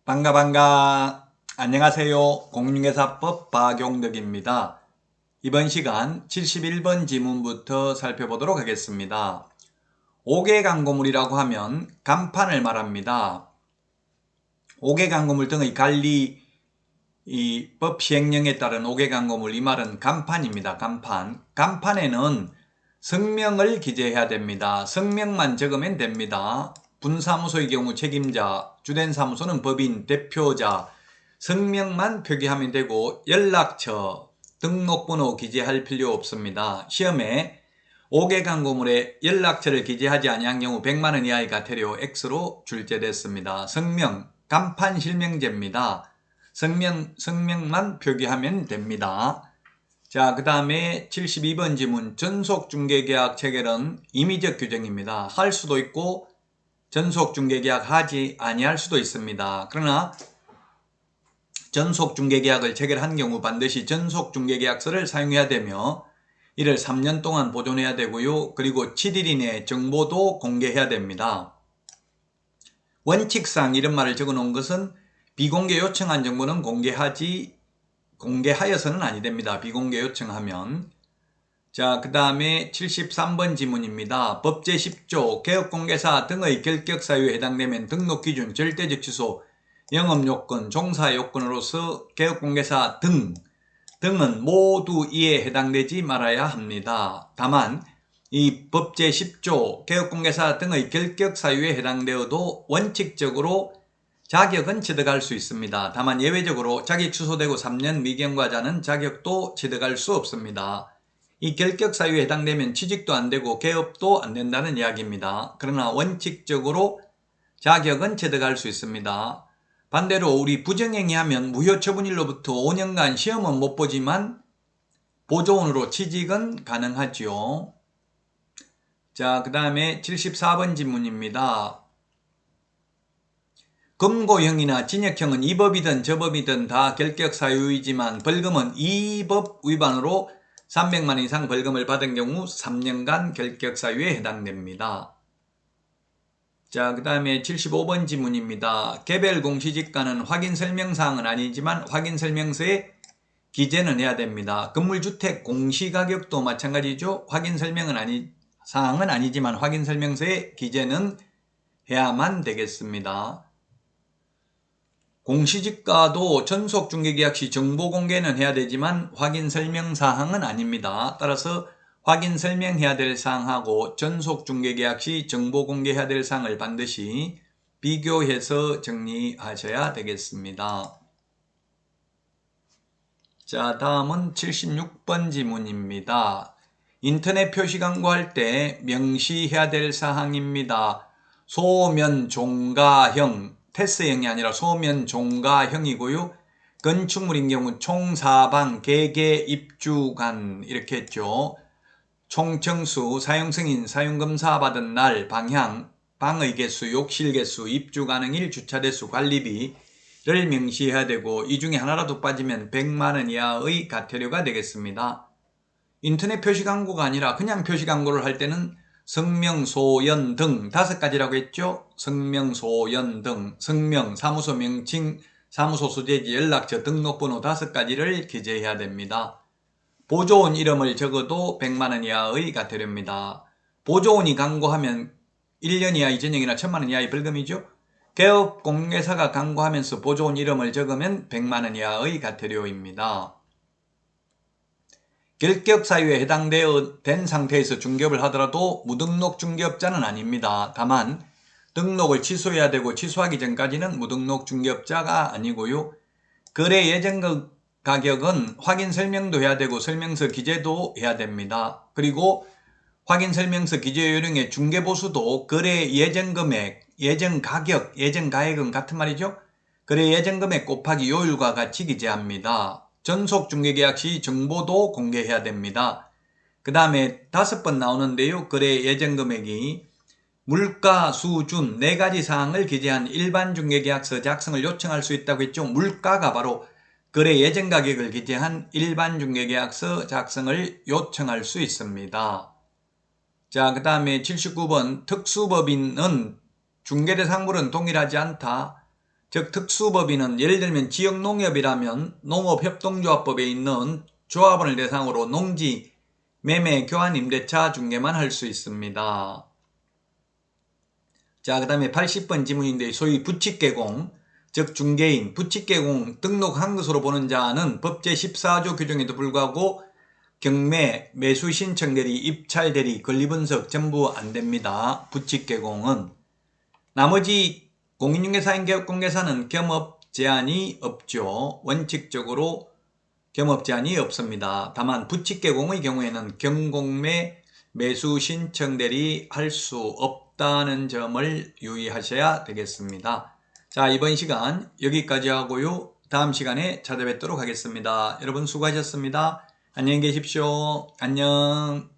반가. 안녕하세요. 공인중개사법 박용덕입니다. 이번 시간 71번 지문부터 살펴보도록 하겠습니다. 5개 광고물이라고 하면 간판을 말합니다. 5개 광고물 등의 관리 법 시행령에 따른 5개 광고물, 이 말은 간판입니다. 간판에는 성명을 기재해야 됩니다. 성명만 적으면 됩니다. 분사무소의 경우 책임자, 주된 사무소는 법인, 대표자, 성명만 표기하면 되고 연락처, 등록번호 기재할 필요 없습니다. 시험에 5개 광고물에 연락처를 기재하지 아니한 경우 100만원 이하의 과태료 X로 출제됐습니다. 성명, 간판 실명제입니다. 성명만 표기하면 됩니다. 자, 그 다음에 72번 지문, 전속중개계약 체결은 임의적 규정입니다. 할 수도 있고 전속중개계약 하지 아니할 수도 있습니다. 그러나 전속중개계약을 체결한 경우 반드시 전속중개계약서를 사용해야 되며 이를 3년 동안 보존해야 되고요. 그리고 7일 이내 정보도 공개해야 됩니다. 원칙상 이런 말을 적어 놓은 것은 비공개 요청한 정보는 공개하여서는 아니 됩니다. 비공개 요청하면. 자, 그 다음에 73번 지문입니다. 법제 10조 개업공개사 등의 결격사유에 해당되면 등록기준, 절대적 취소, 영업요건, 종사요건으로서 개업공개사 등은 모두 이에 해당되지 말아야 합니다. 다만 이 법제 10조 개업공개사 등의 결격사유에 해당되어도 원칙적으로 자격은 취득할 수 있습니다. 다만 예외적으로 자격 취소되고 3년 미경과자는 자격도 취득할 수 없습니다. 이 결격사유에 해당되면 취직도 안 되고 개업도 안 된다는 이야기입니다. 그러나 원칙적으로 자격은 취득할 수 있습니다. 반대로 우리 부정행위하면 무효처분일로부터 5년간 시험은 못 보지만 보조원으로 취직은 가능하죠. 자, 그 다음에 74번 지문입니다. 금고형이나 징역형은 이 법이든 저 법이든 다 결격사유이지만 벌금은 이 법 위반으로 300만 원 이상 벌금을 받은 경우 3년간 결격사유에 해당됩니다. 자, 그 다음에 75번 지문입니다. 개별 공시지가는 확인설명사항은 아니지만 확인설명서에 기재는 해야 됩니다. 건물주택 공시가격도 마찬가지죠. 사항은 아니지만 확인설명서에 기재는 해야만 되겠습니다. 공시지가도 전속중개계약 시 정보공개는 해야 되지만 확인설명사항은 아닙니다. 따라서 확인설명해야 될 사항하고 전속중개계약 시 정보공개해야 될 사항을 반드시 비교해서 정리하셔야 되겠습니다. 자, 다음은 76번 지문입니다. 인터넷 표시 광고할 때 명시해야 될 사항입니다. 소면 종가형, 테스형이 아니라 소면 종가형이고요. 건축물인 경우 총사방, 개개, 입주간 이렇게 했죠. 총청수, 사용승인, 사용검사 받은 날, 방향, 방의 개수, 욕실 개수, 입주 가능일, 주차 대수, 관리비를 명시해야 되고 이 중에 하나라도 빠지면 100만 원 이하의 과태료가 되겠습니다. 인터넷 표시 광고가 아니라 그냥 표시 광고를 할 때는 성명, 소연 등 5가지라고 했죠. 성명, 소연 등, 성명, 사무소 명칭, 사무소 소재지, 연락처, 등록번호 5가지를 기재해야 됩니다. 보조원 이름을 적어도 100만 원 이하의 과태료입니다. 보조원이 광고하면 1년 이하의 징역이나 1000만 원 이하의 벌금이죠. 개업공개사가 광고하면서 보조원 이름을 적으면 100만 원 이하의 과태료입니다. 결격사유에 해당된 상태에서 중개업을 하더라도 무등록 중개업자는 아닙니다. 다만 등록을 취소해야 되고 취소하기 전까지는 무등록 중개업자가 아니고요. 거래 예정 가격은 확인 설명도 해야 되고 설명서 기재도 해야 됩니다. 그리고 확인 설명서 기재 요령의 중개보수도 거래 예정 금액, 예정 가격, 예정 가액은 같은 말이죠. 거래 예정 금액 곱하기 요율과 같이 기재합니다. 전속 중개계약 시 정보도 공개해야 됩니다. 그 다음에 5번 나오는데요. 거래 예정 금액이 물가, 수준 4가지 사항을 기재한 일반 중개계약서 작성을 요청할 수 있다고 했죠. 물가가 바로 거래 예정 가격을 기재한 일반 중개계약서 작성을 요청할 수 있습니다. 자, 그 다음에 79번 특수법인은 중개대상물은 동일하지 않다. 즉 특수법인은 예를 들면 지역농협이라면 농업협동조합법에 있는 조합원을 대상으로 농지, 매매, 교환, 임대차, 중개만 할 수 있습니다. 자, 그 다음에 80번 지문인데 소위 부칙개공, 즉 중개인, 부칙개공 등록한 것으로 보는 자는 법제 14조 규정에도 불구하고 경매, 매수 신청 대리, 입찰 대리, 권리분석 전부 안 됩니다. 부칙개공은. 나머지 공인중개사인 개업공개사는 겸업 제한이 없죠. 원칙적으로 겸업 제한이 없습니다. 다만 부칙개공의 경우에는 경공매, 매수 신청 대리 할 수 없다는 점을 유의하셔야 되겠습니다. 자, 이번 시간 여기까지 하고요. 다음 시간에 찾아뵙도록 하겠습니다. 여러분 수고하셨습니다. 안녕히 계십시오. 안녕.